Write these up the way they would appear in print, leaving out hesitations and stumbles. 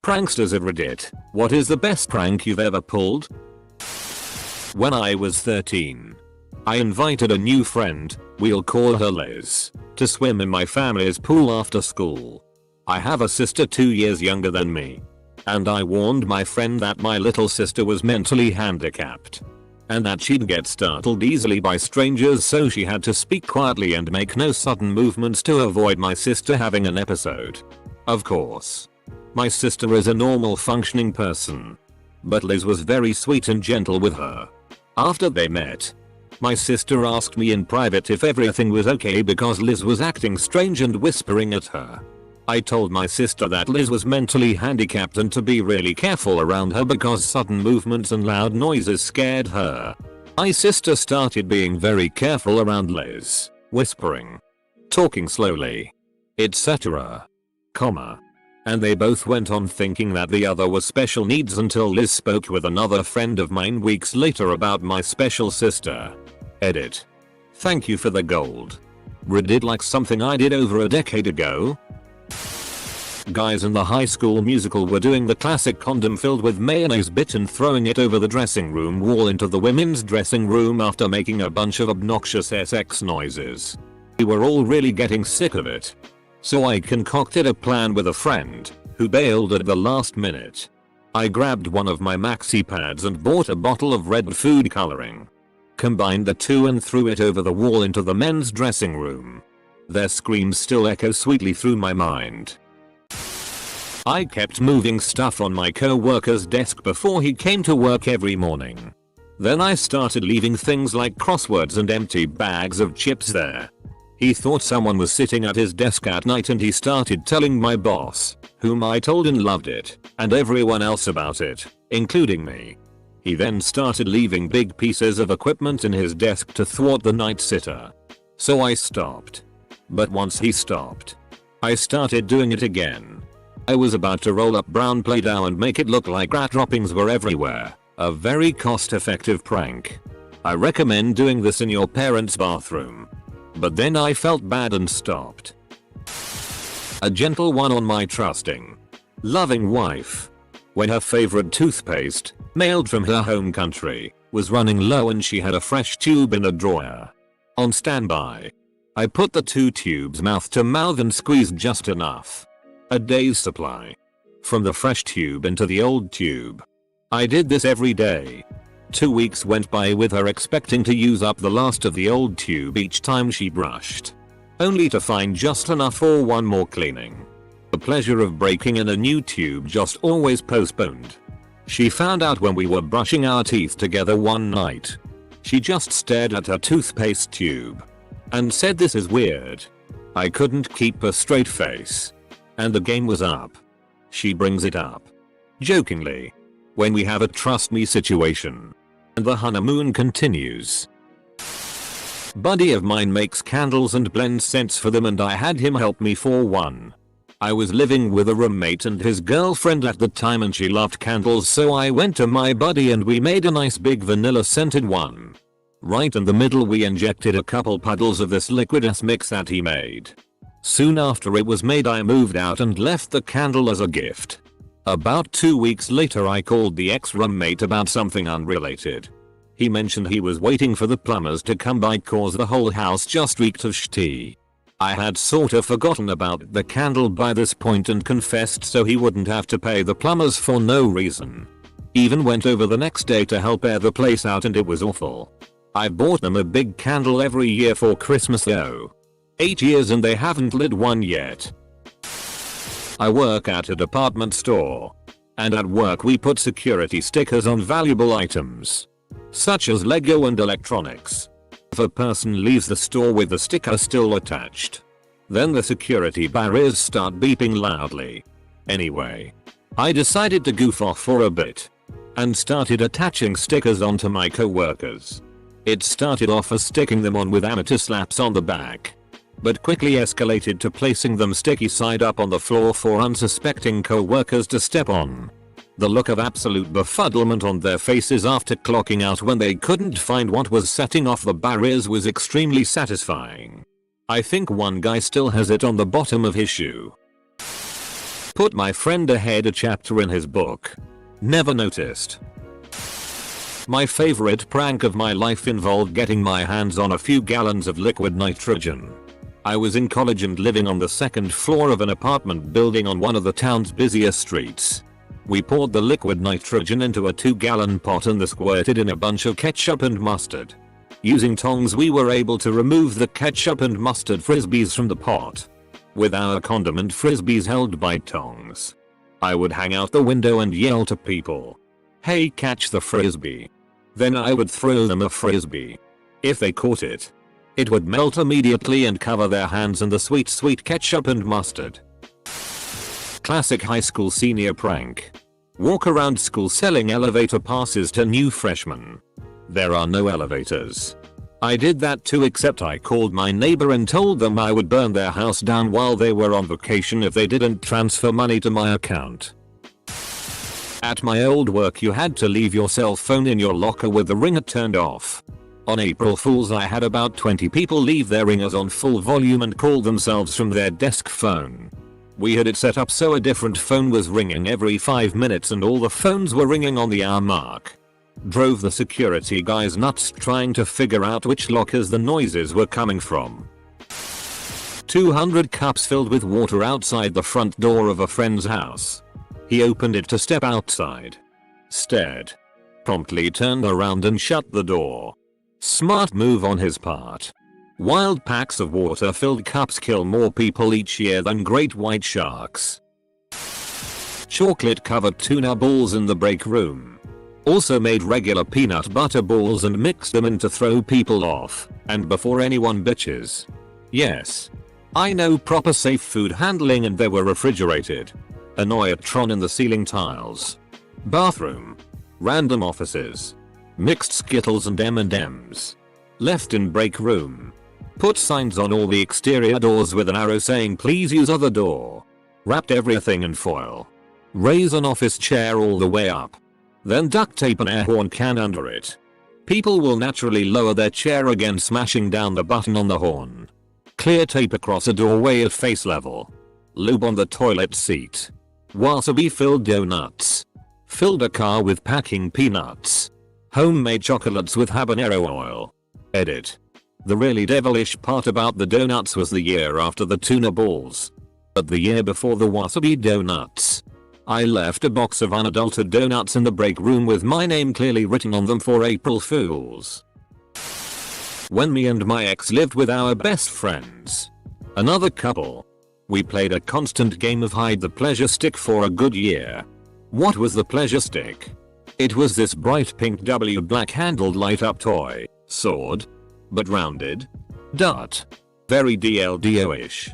Pranksters of Reddit, what is the best prank you've ever pulled? When I was 13, I invited a new friend, we'll call her Liz, to swim in my family's pool after school. I have a sister 2 years younger than me. And I warned my friend that my little sister was mentally handicapped. And that she'd get startled easily by strangers, so she had to speak quietly and make no sudden movements to avoid my sister having an episode. Of course, my sister is a normal functioning person. But Liz was very sweet and gentle with her. After they met, my sister asked me in private if everything was okay because Liz was acting strange and whispering at her. I told my sister that Liz was mentally handicapped and to be really careful around her because sudden movements and loud noises scared her. My sister started being very careful around Liz, whispering, talking slowly, etc. And they both went on thinking that the other was special needs until Liz spoke with another friend of mine weeks later about my special sister. Edit. Thank you for the gold. Reddit like something I did over a decade ago. Guys in the High School Musical were doing the classic condom filled with mayonnaise bit and throwing it over the dressing room wall into the women's dressing room after making a bunch of obnoxious sex noises. We were all really getting sick of it. So I concocted a plan with a friend, who bailed at the last minute. I grabbed one of my maxi pads and bought a bottle of red food coloring. Combined the two and threw it over the wall into the men's dressing room. Their screams still echo sweetly through my mind. I kept moving stuff on my co-worker's desk before he came to work every morning. Then I started leaving things like crosswords and empty bags of chips there. He thought someone was sitting at his desk at night and he started telling my boss, whom I told and loved it, and everyone else about it, including me. He then started leaving big pieces of equipment in his desk to thwart the night sitter. So I stopped. But once he stopped, I started doing it again. I was about to roll up brown Play-Doh and make it look like rat droppings were everywhere. A very cost-effective prank. I recommend doing this in your parents' bathroom. But then I felt bad and stopped. A gentle one on my trusting, loving wife. When her favorite toothpaste, mailed from her home country, was running low and she had a fresh tube in a drawer. On standby, I put the 2 tubes mouth to mouth and squeezed just enough. A day's supply. From the fresh tube into the old tube. I did this every day. 2 weeks went by with her expecting to use up the last of the old tube each time she brushed. Only to find just enough for one more cleaning. The pleasure of breaking in a new tube just always postponed. She found out when we were brushing our teeth together one night. She just stared at her toothpaste tube. And said, "This is weird." I couldn't keep a straight face. And the game was up. She brings it up. Jokingly. When we have a trust me situation. And the honeymoon continues. Buddy of mine makes candles and blends scents for them and I had him help me for one. I was living with a roommate and his girlfriend at the time and she loved candles, so I went to my buddy and we made a nice big vanilla scented one. Right in the middle we injected a couple puddles of this liquid mix that he made. Soon after it was made I moved out and left the candle as a gift. About 2 weeks later I called the ex-roommate about something unrelated. He mentioned he was waiting for the plumbers to come by cause the whole house just reeked of shitty. I had sorta forgotten about the candle by this point and confessed so he wouldn't have to pay the plumbers for no reason. Even went over the next day to help air the place out and it was awful. I bought them a big candle every year for Christmas though. 8 years and they haven't lit one yet. I work at a department store. And at work we put security stickers on valuable items. Such as Lego and electronics. If a person leaves the store with the sticker still attached, then the security barriers start beeping loudly. Anyway, I decided to goof off for a bit. And started attaching stickers onto my co-workers. It started off as sticking them on with amateur slaps on the back. But quickly escalated to placing them sticky side up on the floor for unsuspecting co-workers to step on. The look of absolute befuddlement on their faces after clocking out when they couldn't find what was setting off the barriers was extremely satisfying. I think one guy still has it on the bottom of his shoe. Put my friend ahead a chapter in his book. Never noticed. My favorite prank of my life involved getting my hands on a few gallons of liquid nitrogen. I was in college and living on the second floor of an apartment building on one of the town's busiest streets. We poured the liquid nitrogen into a 2-gallon pot and squirted in a bunch of ketchup and mustard. Using tongs we were able to remove the ketchup and mustard frisbees from the pot. With our condiment frisbees held by tongs, I would hang out the window and yell to people, "Hey, catch the frisbee." Then I would throw them a frisbee. If they caught it, it would melt immediately and cover their hands in the sweet ketchup and mustard. Classic high school senior prank. Walk around school selling elevator passes to new freshmen. There are no elevators. I did that too, except I called my neighbor and told them I would burn their house down while they were on vacation if they didn't transfer money to my account. At my old work you had to leave your cell phone in your locker with the ringer turned off. On April Fools I had about 20 people leave their ringers on full volume and call themselves from their desk phone. We had it set up so a different phone was ringing every 5 minutes and all the phones were ringing on the hour mark. Drove the security guys nuts trying to figure out which lockers the noises were coming from. 200 cups filled with water outside the front door of a friend's house. He opened it to step outside. Stared. Promptly turned around and shut the door. Smart move on his part. Wild packs of water-filled cups kill more people each year than great white sharks. Chocolate-covered tuna balls in the break room. Also made regular peanut butter balls and mixed them in to throw people off, and before anyone bitches. Yes. I know proper safe food handling and they were refrigerated. Annoyatron in the ceiling tiles. Bathroom. Random offices. Mixed Skittles and M&Ms. Left in break room. Put signs on all the exterior doors with an arrow saying please use other door. Wrapped everything in foil. Raise an office chair all the way up. Then duct tape an air horn can under it. People will naturally lower their chair again, smashing down the button on the horn. Clear tape across a doorway at face level. Lube on the toilet seat. Wasabi filled donuts. Filled a car with packing peanuts. Homemade chocolates with habanero oil. Edit. The really devilish part about the donuts was the year after the tuna balls. But the year before the wasabi donuts. I left a box of unadulterated donuts in the break room with my name clearly written on them for April Fools. When me and my ex lived with our best friends. Another couple. We played a constant game of hide the pleasure stick for a good year. What was the pleasure stick? It was this bright pink W black handled light up toy, sword, but rounded. Dart. Very DLDO-ish.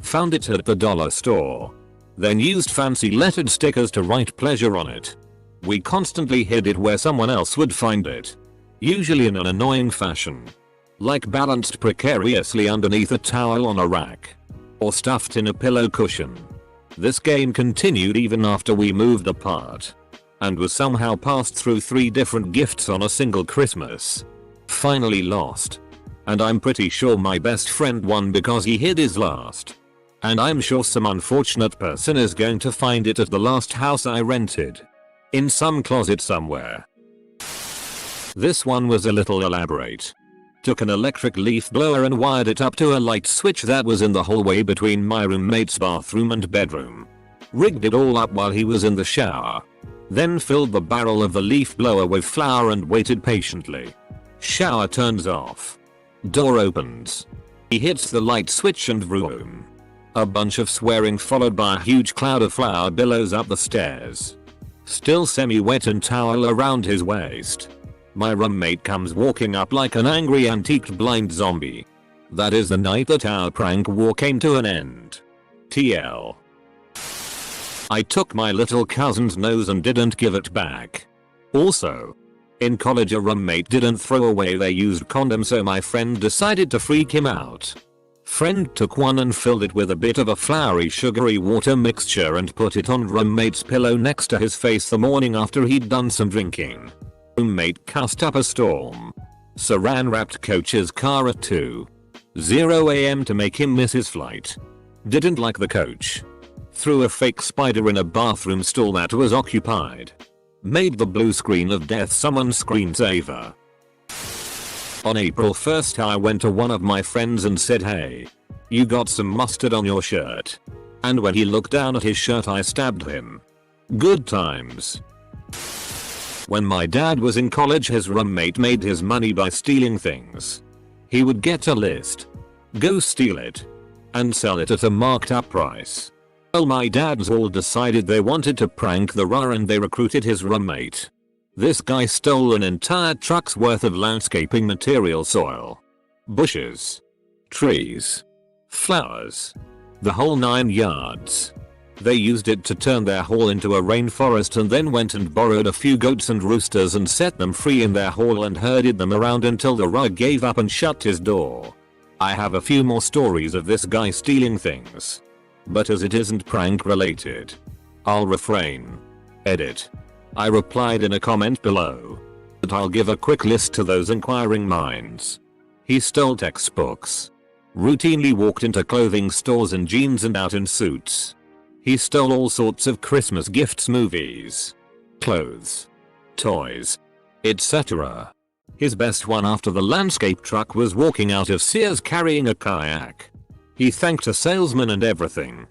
Found it at the dollar store. Then used fancy lettered stickers to write pleasure on it. We constantly hid it where someone else would find it. Usually in an annoying fashion. Like balanced precariously underneath a towel on a rack. Or stuffed in a pillow cushion. This game continued even after we moved apart. And was somehow passed through 3 different gifts on a single Christmas. Finally lost. And I'm pretty sure my best friend won because he hid his last. And I'm sure some unfortunate person is going to find it at the last house I rented. In some closet somewhere. This one was a little elaborate. Took an electric leaf blower and wired it up to a light switch that was in the hallway between my roommate's bathroom and bedroom. Rigged it all up while he was in the shower. Then filled the barrel of the leaf blower with flour and waited patiently. Shower turns off. Door opens. He hits the light switch and vroom. A bunch of swearing followed by a huge cloud of flour billows up the stairs. Still semi-wet and towel around his waist. My roommate comes walking up like an angry antiqued blind zombie. That is the night that our prank war came to an end. TL. I took my little cousin's nose and didn't give it back. Also, in college a roommate didn't throw away their used condom, so my friend decided to freak him out. Friend took one and filled it with a bit of a floury sugary water mixture and put it on roommate's pillow next to his face the morning after he'd done some drinking. Roommate cussed up a storm. Saran wrapped coach's car at 2:00 AM to make him miss his flight. Didn't like the coach. Threw a fake spider in a bathroom stall that was occupied. Made the blue screen of death summon screensaver. On April 1st I went to one of my friends and said, "Hey, you got some mustard on your shirt." And when he looked down at his shirt I stabbed him. Good times. When my dad was in college his roommate made his money by stealing things. He would get a list, go steal it, and sell it at a marked up price. Well, my dads all decided they wanted to prank the RA and they recruited his roommate. This guy stole an entire truck's worth of landscaping material, soil, bushes, trees, flowers, the whole 9 yards. They used it to turn their hall into a rainforest and then went and borrowed a few goats and roosters and set them free in their hall and herded them around until the RA gave up and shut his door. I have a few more stories of this guy stealing things, but as it isn't prank related, I'll refrain. Edit. I replied in a comment below, but I'll give a quick list to those inquiring minds. He stole textbooks. Routinely walked into clothing stores in jeans and out in suits. He stole all sorts of Christmas gifts, movies, clothes, toys, etc. His best one after the landscape truck was walking out of Sears carrying a kayak. He thanked a salesman and everything.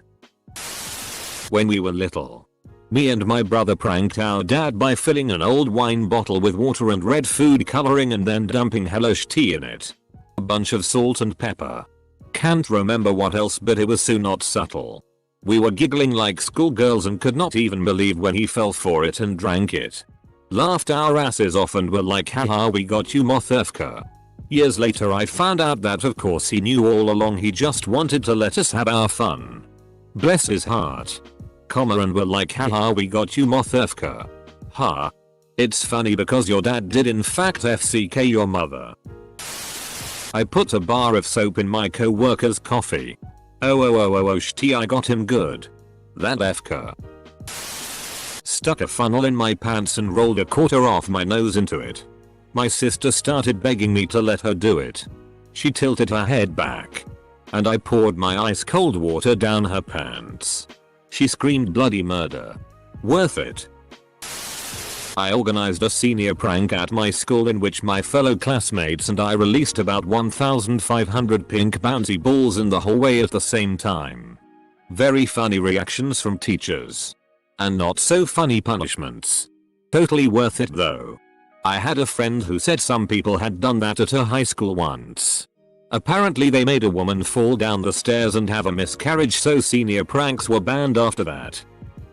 When we were little, me and my brother pranked our dad by filling an old wine bottle with water and red food coloring and then dumping hellish tea in it. A bunch of salt and pepper. Can't remember what else, but it was so not subtle. We were giggling like schoolgirls and could not even believe when he fell for it and drank it. Laughed our asses off and were like, haha, we got you, Mothefka. Years later I found out that of course he knew all along, he just wanted to let us have our fun. Bless his heart. And were like, haha, we got you, Mothefka. Ha. It's funny because your dad did in fact FCK your mother. I put a bar of soap in my co-worker's coffee. Oh shit, I got him good. That FK. Stuck a funnel in my pants and rolled a quarter off my nose into it. My sister started begging me to let her do it. She tilted her head back, and I poured my ice cold water down her pants. She screamed bloody murder. Worth it. I organized a senior prank at my school in which my fellow classmates and I released about 1,500 pink bouncy balls in the hallway at the same time. Very funny reactions from teachers. And not so funny punishments. Totally worth it though. I had a friend who said some people had done that at her high school once. Apparently they made a woman fall down the stairs and have a miscarriage, so senior pranks were banned after that.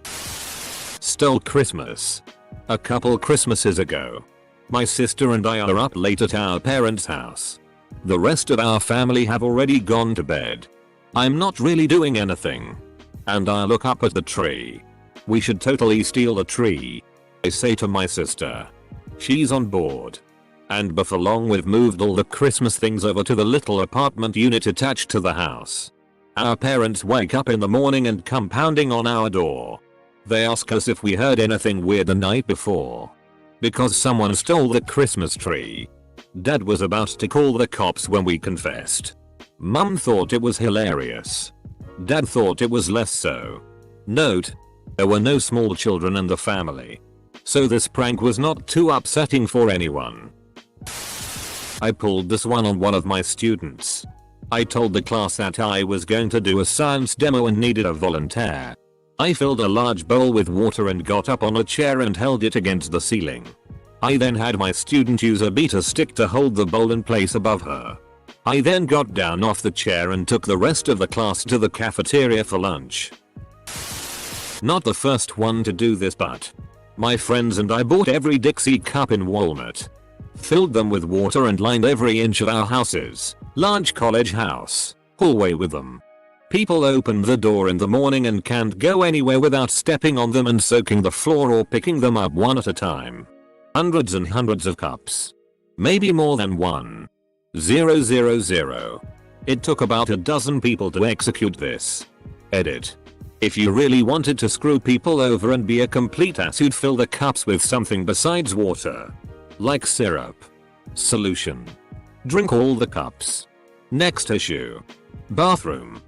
Stole Christmas. A couple Christmases ago, my sister and I are up late at our parents' house. The rest of our family have already gone to bed. I'm not really doing anything. And I look up at the tree. We should totally steal the tree, I say to my sister. She's on board. And before long we've moved all the Christmas things over to the little apartment unit attached to the house. Our parents wake up in the morning and come pounding on our door. They ask us if we heard anything weird the night before. Because someone stole the Christmas tree. Dad was about to call the cops when we confessed. Mum thought it was hilarious. Dad thought it was less so. Note: there were no small children in the family. So this prank was not too upsetting for anyone. I pulled this one on one of my students. I told the class that I was going to do a science demo and needed a volunteer. I filled a large bowl with water and got up on a chair and held it against the ceiling. I then had my student use a beater stick to hold the bowl in place above her. I then got down off the chair and took the rest of the class to the cafeteria for lunch. Not the first one to do this, but my friends and I bought every Dixie cup in Walmart. Filled them with water and lined every inch of our house's large college house hallway with them. People open the door in the morning and can't go anywhere without stepping on them and soaking the floor or picking them up one at a time. Hundreds and hundreds of cups. Maybe more than 1,000. It took about a dozen people to execute this. Edit. If you really wanted to screw people over and be a complete ass, you'd fill the cups with something besides water. Like syrup. Solution. Drink all the cups. Next issue. Bathroom.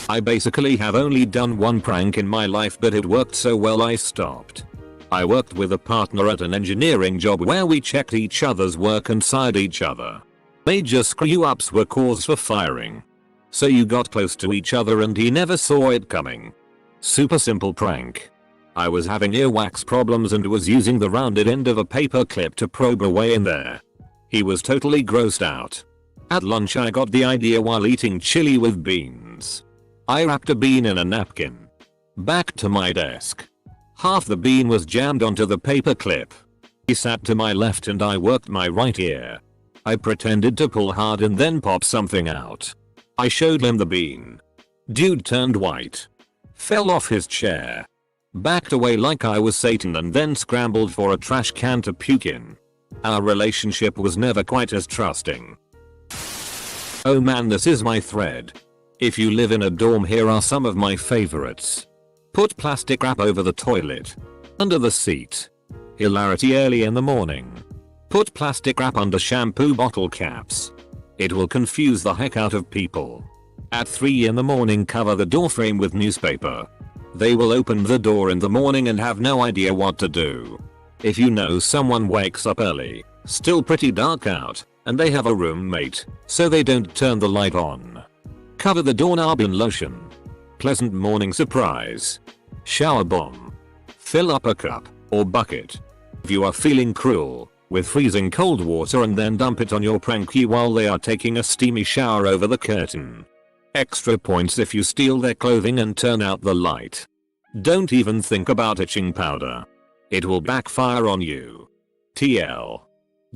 I basically have only done one prank in my life, but it worked so well I stopped. I worked with a partner at an engineering job where we checked each other's work and sired each other. Major screw ups were cause for firing. So you got close to each other and he never saw it coming. Super simple prank. I was having earwax problems and was using the rounded end of a paper clip to probe away in there. He was totally grossed out. At lunch I got the idea while eating chili with beans. I wrapped a bean in a napkin. Back to my desk. Half the bean was jammed onto the paper clip. He sat to my left and I worked my right ear. I pretended to pull hard and then pop something out. I showed him the bean. Dude turned white. Fell off his chair. Backed away like I was Satan and then scrambled for a trash can to puke in. Our relationship was never quite as trusting. Oh man, this is my thread. If you live in a dorm, here are some of my favorites. Put plastic wrap over the toilet. Under the seat. Hilarity early in the morning. Put plastic wrap under shampoo bottle caps. It will confuse the heck out of people. At 3 in the morning, cover the doorframe with newspaper. They will open the door in the morning and have no idea what to do. If you know someone wakes up early, still pretty dark out, and they have a roommate, so they don't turn the light on. Cover the doorknob in lotion. Pleasant morning surprise. Shower bomb. Fill up a cup or bucket. If you are feeling cruel, with freezing cold water and then dump it on your prankie while they are taking a steamy shower over the curtain. Extra points if you steal their clothing and turn out the light. Don't even think about itching powder. It will backfire on you. TL.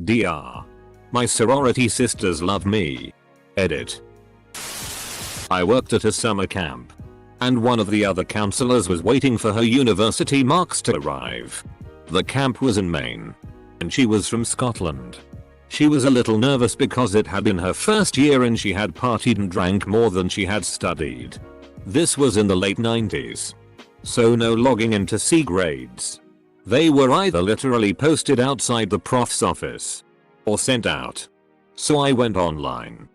DR. My sorority sisters love me. Edit. I worked at a summer camp. And one of the other counselors was waiting for her university marks to arrive. The camp was in Maine. And she was from Scotland. She was a little nervous because it had been her first year and she had partied and drank more than she had studied. This was in the late 90s. So no logging in to see grades. They were either literally posted outside the prof's office or sent out. So I went online.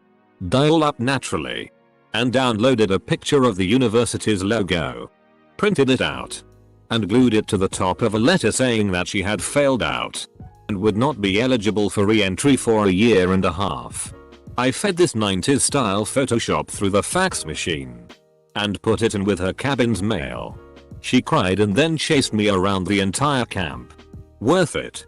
Dial up naturally. And downloaded a picture of the university's logo. Printed it out. And glued it to the top of a letter saying that she had failed out. And would not be eligible for re-entry for a year and a half. I fed this 90s style Photoshop through the fax machine. And put it in with her cabin's mail. She cried and then chased me around the entire camp. Worth it.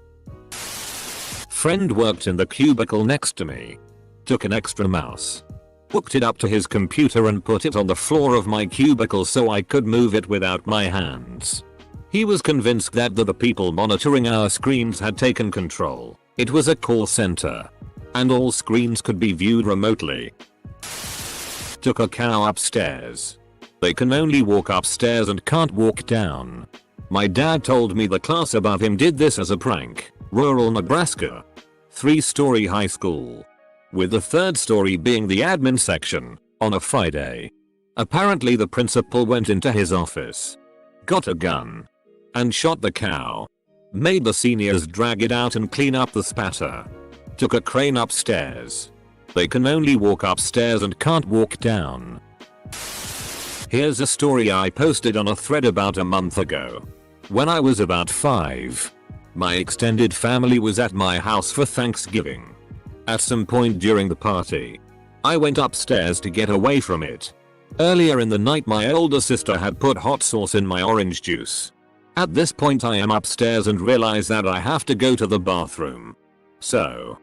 Friend worked in the cubicle next to me. Took an extra mouse. Hooked it up to his computer and put it on the floor of my cubicle so I could move it without my hands. He was convinced that the people monitoring our screens had taken control. It was a call center. And all screens could be viewed remotely. Took a cow upstairs. They can only walk upstairs and can't walk down. My dad told me the class above him did this as a prank. Rural Nebraska. 3-story high school. With the 3rd story being the admin section, on a Friday. Apparently the principal went into his office. Got a gun. And shot the cow. Made the seniors drag it out and clean up the spatter. Took a crane upstairs. They can only walk upstairs and can't walk down. Here's a story I posted on a thread about a month ago. When I was about 5. My extended family was at my house for Thanksgiving. At some point during the party, I went upstairs to get away from it. Earlier in the night my older sister had put hot sauce in my orange juice. At this point I am upstairs and realize that I have to go to the bathroom. So,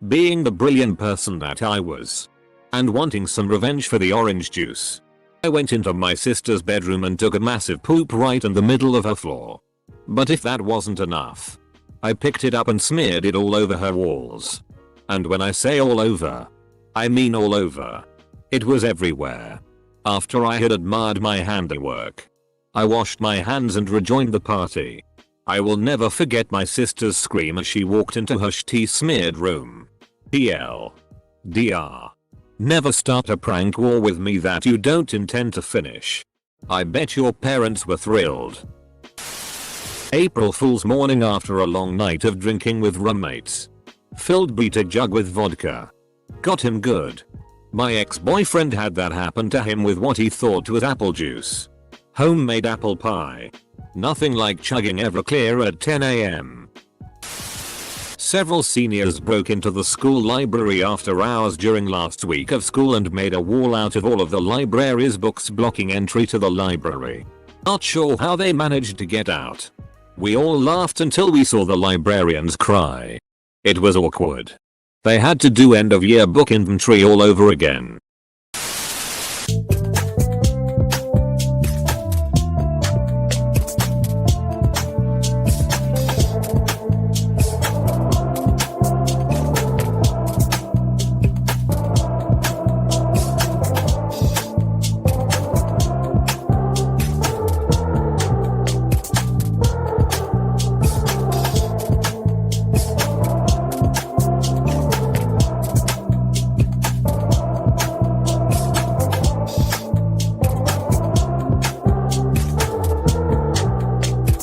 being the brilliant person that I was, and wanting some revenge for the orange juice, I went into my sister's bedroom and took a massive poop right in the middle of her floor. But if that wasn't enough, I picked it up and smeared it all over her walls. And when I say all over, I mean all over. It was everywhere. After I had admired my handiwork, I washed my hands and rejoined the party. I will never forget my sister's scream as she walked into her tea smeared room. TL. DR. Never start a prank war with me that you don't intend to finish. I bet your parents were thrilled. April Fool's morning after a long night of drinking with roommates. Filled beat a jug with vodka. Got him good. My ex-boyfriend had that happen to him with what he thought was apple juice. Homemade apple pie. Nothing like chugging Everclear at 10 AM. Several seniors broke into the school library after hours during last week of school and made a wall out of all of the library's books, blocking entry to the library. Not sure how they managed to get out. We all laughed until we saw the librarians cry. It was awkward. They had to do end of year book inventory all over again.